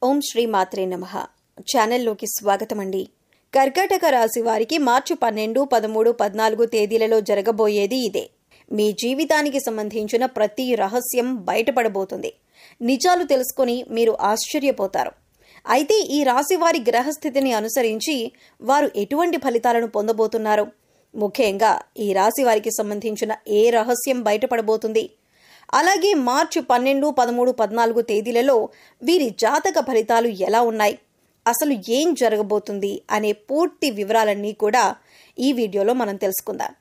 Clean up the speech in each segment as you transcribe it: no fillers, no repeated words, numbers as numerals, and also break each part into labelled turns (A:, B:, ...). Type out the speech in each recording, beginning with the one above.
A: ఓం శ్రీ మాత్రే నమః. ఛానల్లోకి స్వాగతమండి. కర్కాటక రాశి వారికి మార్చి 12, 13, 14 తేదీలలో జరగబోయేది ఇదే. మీ జీవితానికి సంబంధించిన ప్రతి రహస్యం బయటపడబోతుంది. నిజాలు తెలుసుకొని మీరు ఆశ్చర్యపోతారు. అయితే ఈ రాశి వారి గ్రహస్థితిని అనుసరించి వారు ఎటువంటి ఫలితాలను పొందబోతున్నారు? ముఖ్యంగా ఈ రాశి వారికి సంబంధించిన ఏ రహస్యం బయటపడబోతుంది? అలాగే మార్చి 12, 13, 14 తేదీలలో వీరి జాతక ఫలితాలు ఎలా ఉన్నాయి, అసలు ఏం జరగబోతుంది అనే పూర్తి వివరాలన్నీ కూడా ఈ వీడియోలో మనం తెలుసుకుందాం.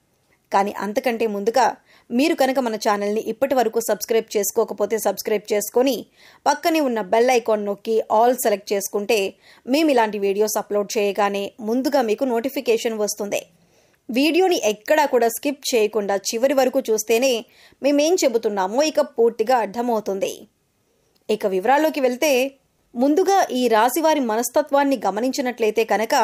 A: కానీ అంతకంటే ముందుగా మీరు కనుక మన ఛానల్ని ఇప్పటి వరకు సబ్స్క్రైబ్ చేసుకోకపోతే సబ్స్క్రైబ్ చేసుకొని పక్కనే ఉన్న బెల్ ఐకాన్ నొక్కి ఆల్ సెలెక్ట్ చేసుకుంటే మేము ఇలాంటి వీడియోస్ అప్లోడ్ చేయగానే ముందుగా మీకు నోటిఫికేషన్ వస్తుంది. వీడియోని ఎక్కడా కూడా స్కిప్ చేయకుండా చివరి వరకు చూస్తేనే మేమేం చెబుతున్నామో ఇక పూర్తిగా అర్థమవుతుంది. ఇక వివరాల్లోకి వెళ్తే ముందుగా ఈ రాశివారి మనస్తత్వాన్ని గమనించినట్లయితే కనుక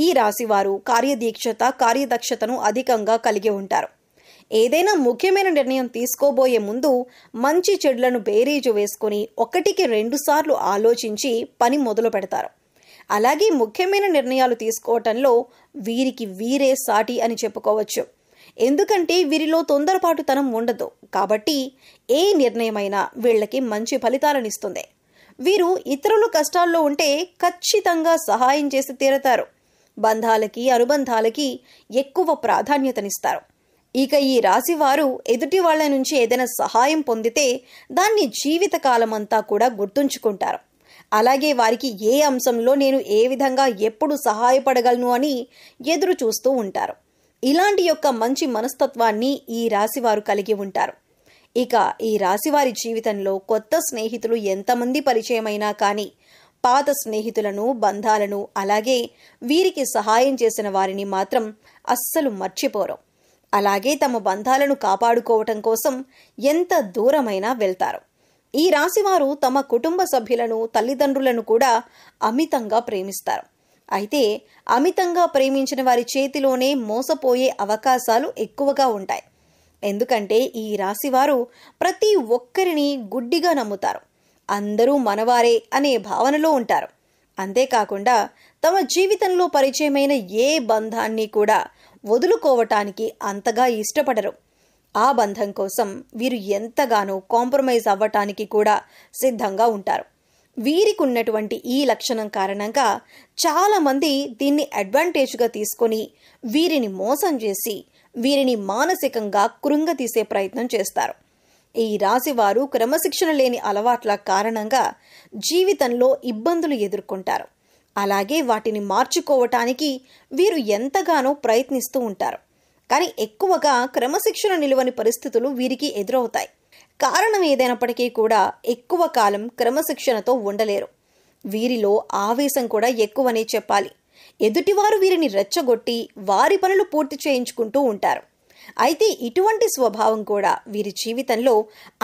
A: ఈ రాశివారు కార్యదక్షతను అధికంగా కలిగి ఉంటారు. ఏదైనా ముఖ్యమైన నిర్ణయం తీసుకోబోయే ముందు మంచి చెడులను బేరీజు వేసుకుని 1కి 2 సార్లు ఆలోచించి పని మొదలు పెడతారు. అలాగే ముఖ్యమైన నిర్ణయాలు తీసుకోవటంలో వీరికి వీరే సాటి అని చెప్పుకోవచ్చు. ఎందుకంటే వీరిలో తొందరపాటుతనం ఉండదు కాబట్టి ఏ నిర్ణయమైనా వీళ్ళకి మంచి ఫలితాలనిస్తుంది. వీరు ఇతరులు కష్టాల్లో ఉంటే ఖచ్చితంగా సహాయం చేసి తీరతారు. బంధాలకి అనుబంధాలకి ఎక్కువ ప్రాధాన్యతనిస్తారు. ఇక ఈ రాశి వారు ఎదుటి వాళ్ళ నుంచి ఏదైనా సహాయం పొందితే దాన్ని జీవితకాలమంతా కూడా గుర్తుంచుకుంటారు. అలాగే వారికి ఏ అంశంలో నేను ఏ విధంగా ఎప్పుడు సహాయపడగలను అని ఎదురు చూస్తూ ఉంటారు. ఇలాంటి యొక్క మంచి మనస్తత్వాన్ని ఈ రాశివారు కలిగి ఉంటారు. ఇక ఈ రాశివారి జీవితంలో కొత్త స్నేహితులు ఎంతమంది పరిచయమైనా కానీ పాత స్నేహితులను, బంధాలను, అలాగే వీరికి సహాయం చేసిన వారిని మాత్రం అస్సలు మర్చిపోరు. అలాగే తమ బంధాలను కాపాడుకోవటం కోసం ఎంత దూరమైనా వెళ్తారు. ఈ రాశివారు తమ కుటుంబ సభ్యులను, తల్లిదండ్రులను కూడా అమితంగా ప్రేమిస్తారు. అయితే అమితంగా ప్రేమించిన వారి చేతిలోనే మోసపోయే అవకాశాలు ఎక్కువగా ఉంటాయి. ఎందుకంటే ఈ రాశివారు ప్రతి ఒక్కరిని గుడ్డిగా నమ్ముతారు. అందరూ మనవారే అనే భావనలో ఉంటారు. అంతేకాకుండా తమ జీవితంలో పరిచయమైన ఏ బంధాన్ని కూడా వదులుకోవటానికి అంతగా ఇష్టపడరు. ఆ బంధం కోసం వీరు ఎంతగానో కాంప్రమైజ్ అవ్వటానికి కూడా సిద్ధంగా ఉంటారు. వీరికి ఉన్నటువంటి ఈ లక్షణం కారణంగా చాలామంది దీన్ని అడ్వాంటేజ్గా తీసుకొని వీరిని మోసం చేసి వీరిని మానసికంగా కృంగతీసే ప్రయత్నం చేస్తారు. ఈ రాశివారు క్రమశిక్షణ లేని అలవాట్ల కారణంగా జీవితంలో ఇబ్బందులు ఎదుర్కొంటారు. అలాగే వాటిని మార్చుకోవటానికి వీరు ఎంతగానో ప్రయత్నిస్తూ ఉంటారు. కానీ ఎక్కువగా క్రమశిక్షణ నిలువని పరిస్థితులు వీరికి ఎదురవుతాయి. కారణం ఏదైనప్పటికీ కూడా ఎక్కువ కాలం క్రమశిక్షణతో ఉండలేరు. వీరిలో ఆవేశం కూడా ఎక్కువనే చెప్పాలి. ఎదుటివారు వీరిని రెచ్చగొట్టి వారి పనులు పూర్తి చేయించుకుంటూ ఉంటారు. అయితే ఇటువంటి స్వభావం కూడా వీరి జీవితంలో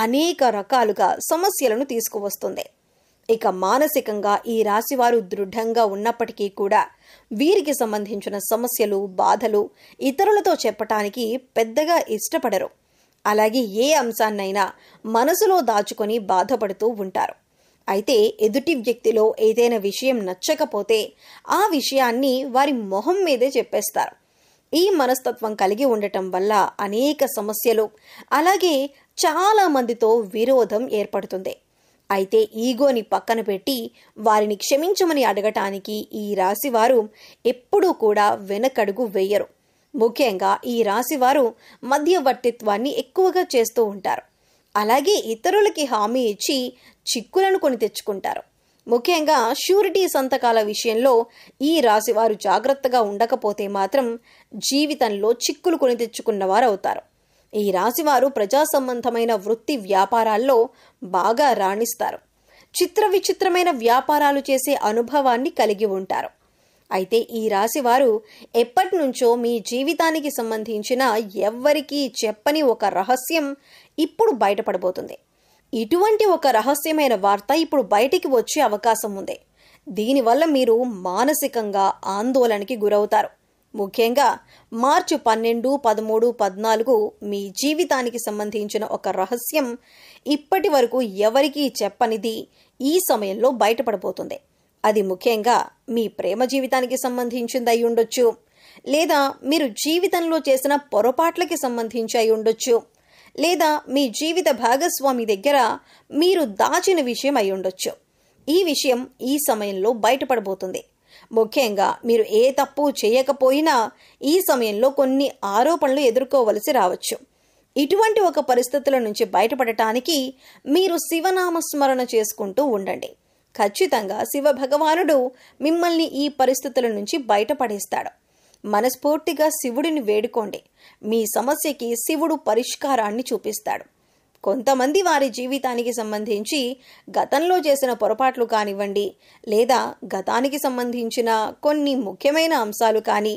A: అనేక రకాలుగా సమస్యలను తీసుకువస్తుంది. ఇక మానసికంగా ఈ రాశివారు దృఢంగా ఉన్నప్పటికీ కూడా వీరికి సంబంధించిన సమస్యలు, బాధలు ఇతరులతో చెప్పటానికి పెద్దగా ఇష్టపడరు. అలాగే ఏ అంశాన్నైనా మనసులో దాచుకొని బాధపడుతూ ఉంటారు. అయితే ఎదుటి వ్యక్తిలో ఏదైనా విషయం నచ్చకపోతే ఆ విషయాన్ని వారి మొహం మీదే చెప్పేస్తారు. ఈ మనస్తత్వం కలిగి ఉండటం వల్ల అనేక సమస్యలు, అలాగే చాలా మందితో విరోధం ఏర్పడుతుంది. అయితే ఈగోని పక్కన పెట్టి వారిని క్షమించమని అడగటానికి ఈ రాశివారు ఎప్పుడూ కూడా వెనకడుగు వేయరు. ముఖ్యంగా ఈ రాశివారు మధ్యవర్తిత్వాన్ని ఎక్కువగా చేస్తూ ఉంటారు. అలాగే ఇతరులకి హామీ ఇచ్చి చిక్కులను కొని తెచ్చుకుంటారు. ముఖ్యంగా షూరిటీ సంతకాల విషయంలో ఈ రాశివారు జాగ్రత్తగా ఉండకపోతే మాత్రం జీవితంలో చిక్కులు కొని తెచ్చుకున్నవారు అవుతారు. ఈ రాశివారు ప్రజా సంబంధమైన వృత్తి వ్యాపారాల్లో బాగా రాణిస్తారు. విచిత్రమైన వ్యాపారాలు చేసే అనుభవాన్ని కలిగి ఉంటారు. అయితే ఈ రాశివారు ఎప్పటి నుంచో మీ జీవితానికి సంబంధించిన ఎవ్వరికీ చెప్పని ఒక రహస్యం ఇప్పుడు బయటపడబోతుంది. ఇటువంటి ఒక రహస్యమైన వార్త ఇప్పుడు బయటికి వచ్చే అవకాశం ఉంది. దీనివల్ల మీరు మానసికంగా ఆందోళనకి గురవుతారు. ముఖ్యంగా మార్చి 12, 13, 14 మీ జీవితానికి సంబంధించిన ఒక రహస్యం ఇప్పటి వరకు ఎవరికీ చెప్పనిది ఈ సమయంలో బయటపడబోతుంది. అది ముఖ్యంగా మీ ప్రేమ జీవితానికి సంబంధించింది అయి ఉండొచ్చు, లేదా మీరు జీవితంలో చేసిన పొరపాట్లకి సంబంధించి అయి ఉండొచ్చు, లేదా మీ జీవిత భాగస్వామి దగ్గర మీరు దాచిన విషయం అయి ఉండొచ్చు. ఈ విషయం ఈ సమయంలో బయటపడబోతుంది. ముఖ్యంగా మీరు ఏ తప్పు చేయకపోయినా ఈ సమయంలో కొన్ని ఆరోపణలు ఎదుర్కోవలసి రావచ్చు. ఇటువంటి ఒక పరిస్థితుల నుంచి బయటపడటానికి మీరు శివనామస్మరణ చేసుకుంటూ ఉండండి. ఖచ్చితంగా శివ భగవానుడు మిమ్మల్ని ఈ పరిస్థితుల నుంచి బయటపడేస్తాడు. మనస్ఫూర్తిగా శివుడిని వేడుకోండి. మీ సమస్యకి శివుడు పరిష్కారాన్ని చూపిస్తాడు. కొంతమంది వారి జీవితానికి సంబంధించి గతంలో చేసిన పొరపాట్లు కానివ్వండి, లేదా గతానికి సంబంధించిన కొన్ని ముఖ్యమైన అంశాలు కానీ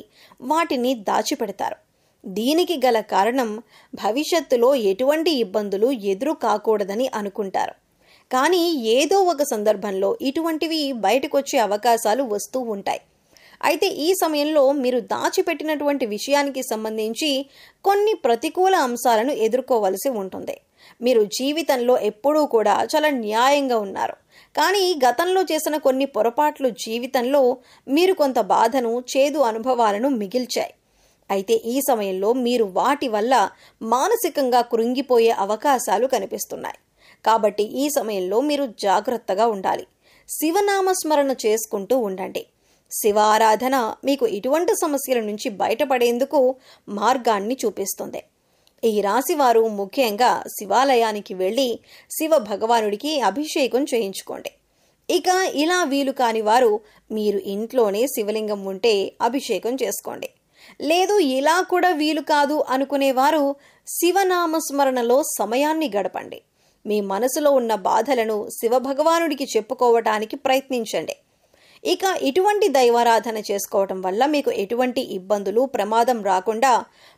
A: వాటిని దాచిపెడతారు. దీనికి గల కారణం భవిష్యత్తులో ఎటువంటి ఇబ్బందులు ఎదురు కాకూడదని అనుకుంటారు. కానీ ఏదో ఒక సందర్భంలో ఇటువంటివి బయటకొచ్చే అవకాశాలు వస్తూ ఉంటాయి. అయితే ఈ సమయంలో మీరు దాచిపెట్టినటువంటి విషయానికి సంబంధించి కొన్ని ప్రతికూల అంశాలను ఎదుర్కోవలసి ఉంటుంది. మీరు జీవితంలో ఎప్పుడూ కూడా చాలా న్యాయంగా ఉన్నారు. కానీ గతంలో చేసిన కొన్ని పొరపాట్లు జీవితంలో మీరు కొంత బాధను, చేదు అనుభవాలను మిగిల్చాయి. అయితే ఈ సమయంలో మీరు వాటి వల్ల మానసికంగా కృంగిపోయే అవకాశాలు కనిపిస్తున్నాయి. కాబట్టి ఈ సమయంలో మీరు జాగ్రత్తగా ఉండాలి. శివనామస్మరణ చేసుకుంటూ ఉండండి. శివారాధన మీకు ఇటువంటి సమస్యల నుంచి బయటపడేందుకు మార్గాన్ని చూపిస్తుంది. ఈ రాశివారు ముఖ్యంగా శివాలయానికి వెళ్ళి శివ భగవానుడికి అభిషేకం చేయించుకోండి. ఇక ఇలా వీలు కాని వారు మీరు ఇంట్లోనే శివలింగం ఉంటే అభిషేకం చేసుకోండి. లేదు ఇలా కూడా వీలు కాదు అనుకునేవారు శివనామస్మరణలో సమయాన్ని గడపండి. మీ మనసులో ఉన్న బాధలను శివ భగవానుడికి చెప్పుకోవటానికి ప్రయత్నించండి. ఇక ఇటువంటి దైవారాధన చేసుకోవటం వల్ల మీకు ఎటువంటి ఇబ్బందులు, ప్రమాదం రాకుండా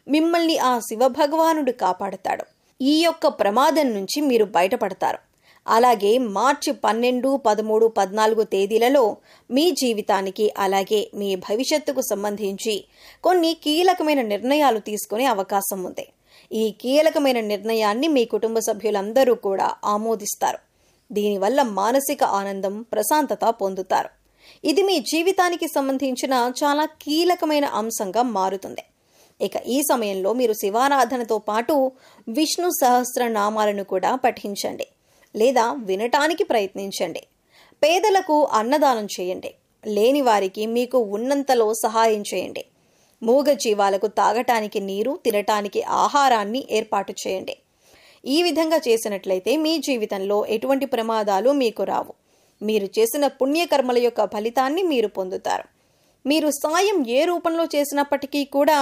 A: మిమ్మల్ని ఆ శివ భగవానుడు కాపాడుతాడు. ఈ యొక్క ప్రమాదం నుంచి మీరు బయటపడతారు. అలాగే మార్చి 12, 13, 14 తేదీలలో మీ జీవితానికి అలాగే మీ భవిష్యత్తుకు సంబంధించి కొన్ని కీలకమైన నిర్ణయాలు తీసుకునే అవకాశం ఉంది. ఈ కీలకమైన నిర్ణయాన్ని మీ కుటుంబ సభ్యులందరూ కూడా ఆమోదిస్తారు. దీనివల్ల మానసిక ఆనందం, ప్రశాంతత పొందుతారు. ఇది మీ జీవితానికి సంబంధించిన చాలా కీలకమైన అంశంగా మారుతుంది. ఇక ఈ సమయంలో మీరు శివారాధనతో పాటు విష్ణు సహస్రనామాలను కూడా పఠించండి, లేదా వినటానికి ప్రయత్నించండి. పేదలకు అన్నదానం చేయండి. లేని వారికి మీకు ఉన్నంతలో సహాయం చేయండి. మూగ జీవాలకు తాగటానికి నీరు, తినటానికి ఆహారాన్ని ఏర్పాటు చేయండి. ఈ విధంగా చేసినట్లయితే మీ జీవితంలో ఎటువంటి ప్రమాదాలు మీకు రావు. మీరు చేసిన పుణ్యకర్మల యొక్క ఫలితాన్ని మీరు పొందుతారు. మీరు సాయం ఏ రూపంలో చేసినప్పటికీ కూడా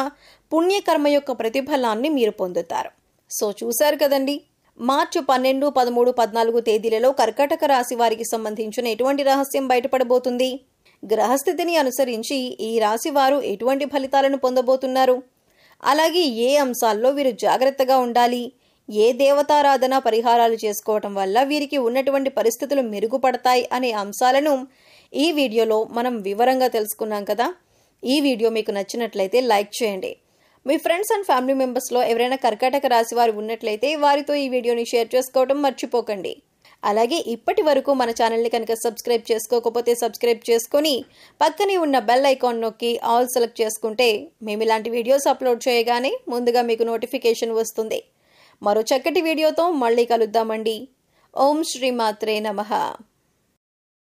A: పుణ్యకర్మ యొక్క ప్రతిఫలాన్ని మీరు పొందుతారు. సో చూశారు కదండి, మార్చి 12, 13, 14 తేదీలలో కర్కాటక రాశి వారికి సంబంధించిన ఎటువంటి రహస్యం బయటపడబోతుంది? గ్రహస్థితిని అనుసరించి ఈ రాశి వారు ఎటువంటి ఫలితాలను పొందబోతున్నారు? అలాగే ఏ అంశాల్లో వీరు జాగ్రత్తగా ఉండాలి? ఏ దేవతారాధన పరిహారాలు చేసుకోవటం వల్ల వీరికి ఉన్నటువంటి పరిస్థితులు మెరుగుపడతాయి అనే అంశాలను ఈ వీడియోలో మనం వివరంగా తెలుసుకున్నాం కదా. ఈ వీడియో మీకు నచ్చినట్లయితే లైక్ చేయండి. మీ ఫ్రెండ్స్ అండ్ ఫ్యామిలీ మెంబర్స్లో ఎవరైనా కర్కాటక రాశి వారు ఉన్నట్లయితే వారితో ఈ వీడియోని షేర్ చేసుకోవడం మర్చిపోకండి. అలాగే ఇప్పటి వరకు మన ఛానల్ని కనుక సబ్స్క్రైబ్ చేసుకోకపోతే సబ్స్క్రైబ్ చేసుకొని పక్కనే ఉన్న బెల్ ఐకాన్ నొక్కి ఆల్ సెలెక్ట్ చేసుకుంటే మేము ఇలాంటి వీడియోస్ అప్లోడ్ చేయగానే ముందుగా మీకు నోటిఫికేషన్ వస్తుంది. మరో చక్కటి వీడియోతో మళ్ళీ కలుద్దామండి. ఓం శ్రీ మాత్రే నమః.